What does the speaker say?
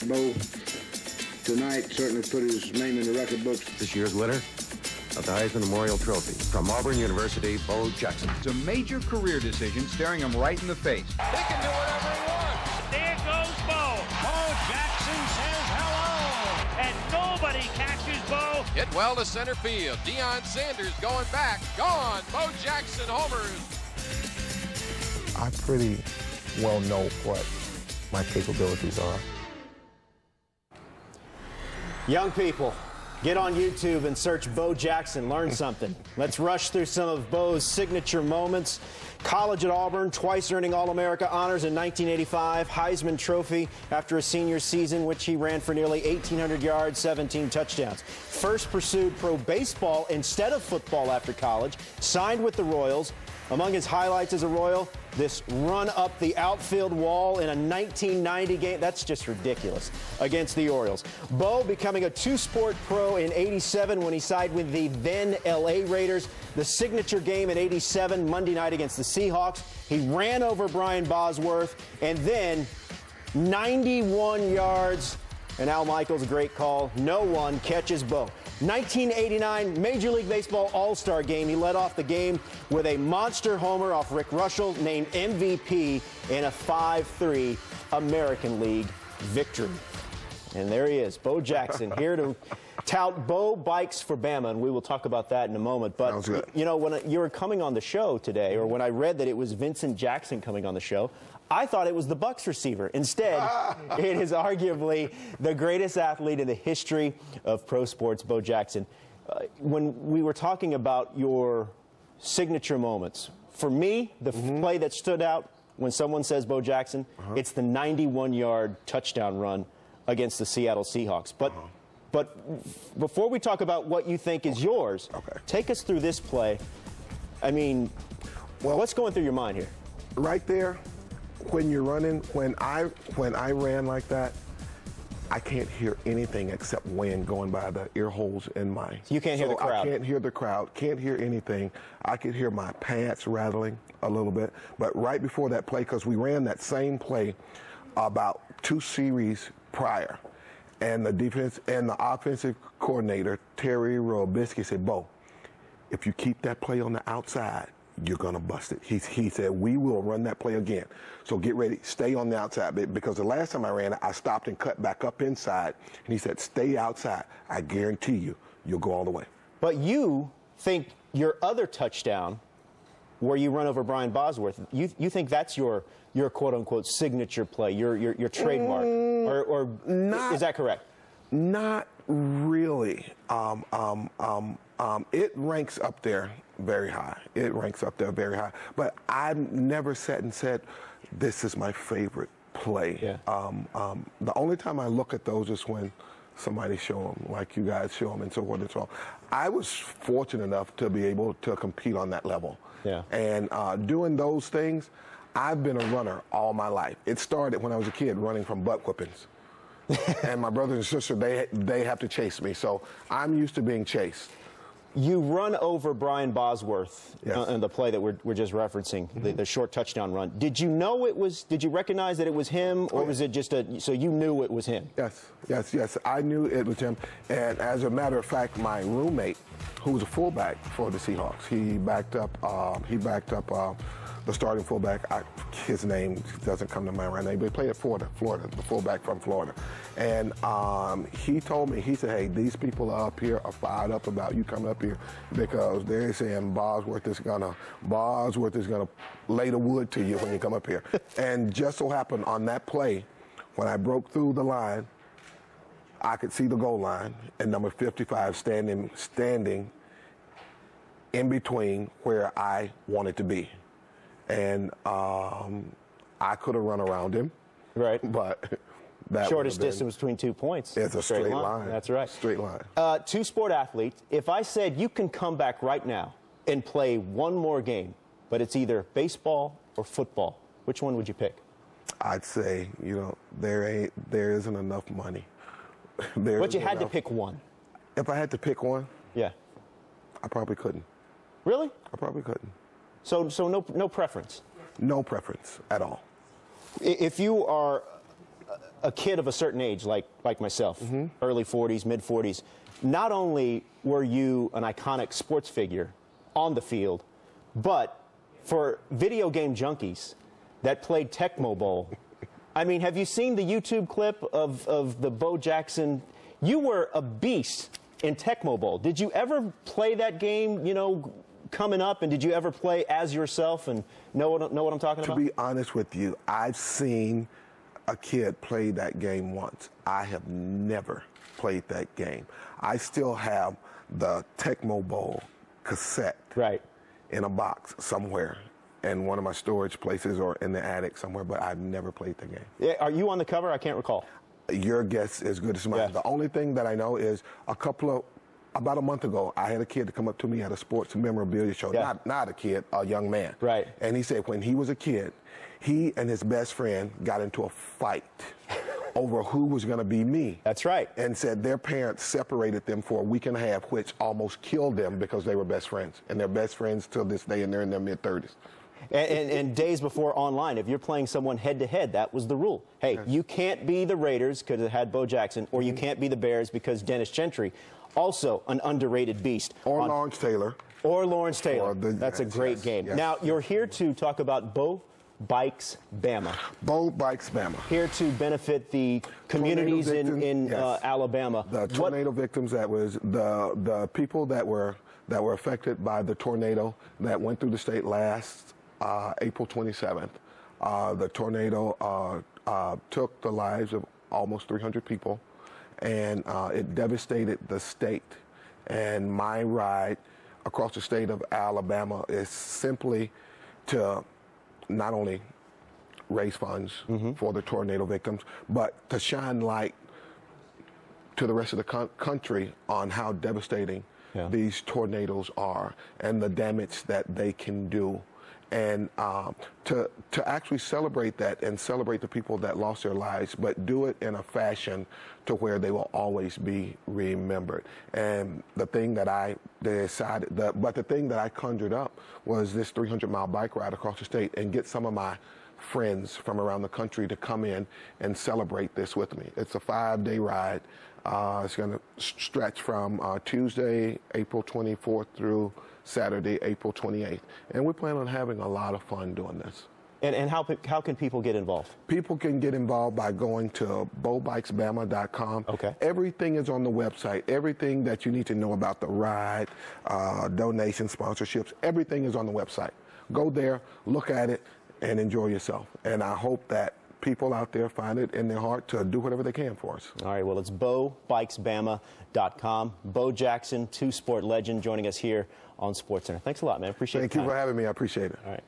Bo tonight certainly put his name in the record books. This year's winner of the Heisman Memorial Trophy from Auburn University, Bo Jackson. It's a major career decision staring him right in the face. He can do whatever he wants. There goes Bo. Bo Jackson says hello. And nobody catches Bo. Hit well to center field. Deion Sanders going back. Gone. Bo Jackson homers. I pretty well know what my capabilities are. Young people, get on YouTube and search Bo Jackson. Learn something. Let's rush through some of Bo's signature moments. College at Auburn, twice earning All-America honors in 1985. Heisman Trophy after a senior season, which he ran for nearly 1,800 yards, 17 touchdowns. First pursued pro baseball instead of football after college. Signed with the Royals. Among his highlights as a Royal, this run up the outfield wall in a 1990 game. That's just ridiculous, against the Orioles. Bo becoming a two-sport pro in 87 when he signed with the then L.A. Raiders. The signature game in 87, Monday night against the Seahawks. He ran over Brian Bosworth, and then 91 yards. And Al Michaels, a great call. No one catches Bo. 1989 Major League Baseball All-Star Game. He led off the game with a monster homer off Rick Russell, named MVP in a 5-3 American League victory. And there he is, Bo Jackson, here to tout Bo bikes for Bama, and we will talk about that in a moment. But, you know, when you were coming on the show today, or when I read that it was Vincent Jackson coming on the show, I thought it was the Bucs receiver. Instead, it is arguably the greatest athlete in the history of pro sports, Bo Jackson. When we were talking about your signature moments, for me, the play that stood out when someone says Bo Jackson, it's the 91-yard touchdown run against the Seattle Seahawks. But before we talk about what you think is yours, take us through this play. I mean, what's going through your mind here? Right there, when you're running, when I ran like that, I can't hear anything except wind going by the ear holes in my. You can't hear the crowd. I can't hear the crowd. Can't hear anything. I could hear my pants rattling a little bit. But right before that play, because we ran that same play about 2 series prior, and the defense and the offensive coordinator Terry Robisky said, "Bo, if you keep that play on the outside, you're going to bust it." He said, "We will run that play again. So get ready. Stay on the outside." Because the last time I ran it, I stopped and cut back up inside. And he said, "Stay outside. I guarantee you, you'll go all the way." But you think your other touchdown, where you run over Brian Bosworth, you think that's your quote-unquote signature play, your trademark, or not, is that correct? Not really. It ranks up there very high. It ranks up there very high. But I've never sat and said, this is my favorite play. Yeah. The only time I look at those is when somebody show them, like you guys show them, and so forth and so on. I was fortunate enough to be able to compete on that level. Yeah. And doing those things, I've been a runner all my life. It started when I was a kid running from butt whippings. And my brothers and sisters, they have to chase me. So I'm used to being chased. You run over Brian Bosworth in the play that we're just referencing, the short touchdown run. Did you know it was, did you recognize that it was him, or was it just so you knew it was him? Yes. I knew it was him. And as a matter of fact, my roommate, who was a fullback for the Seahawks, he backed up the starting fullback. His name doesn't come to mind right now, but he played at Florida, the fullback from Florida. And he told me, he said, "Hey, these people up here are fired up about you coming up here because they're saying Bosworth is gonna lay the wood to you when you come up here." And just so happened on that play, when I broke through the line, I could see the goal line and number 55 standing in between where I wanted to be. And I could have run around him. Right. But that shortest distance between 2 points. It's a straight line. That's right. Straight line. Two-sport athlete. If I said you can come back right now and play one more game, but it's either baseball or football, which one would you pick? I'd say, you know, there isn't enough money. But you had to pick one. If I had to pick one? Yeah. I probably couldn't. Really? I probably couldn't. So no preference? No preference at all. If you are a kid of a certain age, like myself, early 40s, mid 40s, not only were you an iconic sports figure on the field, but for video game junkies that played Tecmo Bowl, I mean, have you seen the YouTube clip of the Bo Jackson? You were a beast in Tecmo Bowl. Did you ever play that game, you know, coming up, and did you ever play as yourself and know what I'm talking about? To be honest with you, I've seen a kid play that game once. I have never played that game. I still have the Tecmo Bowl cassette in a box somewhere in one of my storage places or in the attic somewhere, but I've never played the game. Yeah, are you on the cover? I can't recall. Your guess is as good as mine. Yeah. The only thing that I know is about a month ago, I had a kid to come up to me at a sports memorabilia show. Yeah. Not a kid, a young man. Right. And he said when he was a kid, he and his best friend got into a fight over who was going to be me. That's right. And said their parents separated them for a week and a half, which almost killed them because they were best friends. And they're best friends till this day, and they're in their mid-30s. And days before online, if you're playing someone head-to-head, that was the rule. Hey, you can't be the Raiders because it had Bo Jackson, or you can't be the Bears because Dennis Gentry, also an underrated beast. Or Lawrence Taylor. Or Lawrence Taylor. That's a great game. Yes. Now, you're here to talk about Bo Bikes Bama. Bo Bikes Bama. Here to benefit the communities in Alabama. The tornado victims, that was the people that were affected by the tornado that went through the state last April 27th. The tornado took the lives of almost 300 people, and it devastated the state. And my ride across the state of Alabama is simply to not only raise funds for the tornado victims, but to shine light to the rest of the country on how devastating these tornadoes are and the damage that they can do. And to actually celebrate that and celebrate the people that lost their lives, but do it in a fashion to where they will always be remembered. And the thing that I decided, the thing that I conjured up was this 300-mile bike ride across the state and get some of my friends from around the country to come in and celebrate this with me. It's a 5-day ride. It's going to stretch from Tuesday, April 24th through Saturday, April 28th. And we plan on having a lot of fun doing this. And how can people get involved? People can get involved by going to bobikesbama.com. Okay. Everything is on the website. Everything that you need to know about the ride, donations, sponsorships, everything is on the website. Go there, look at it, and enjoy yourself. And I hope that people out there find it in their heart to do whatever they can for us. All right, well, it's bobikesbama.com. Bo Jackson, two-sport legend, joining us here on SportsCenter. Thanks a lot, man. Appreciate it. Thank you for having me. I appreciate it. All right.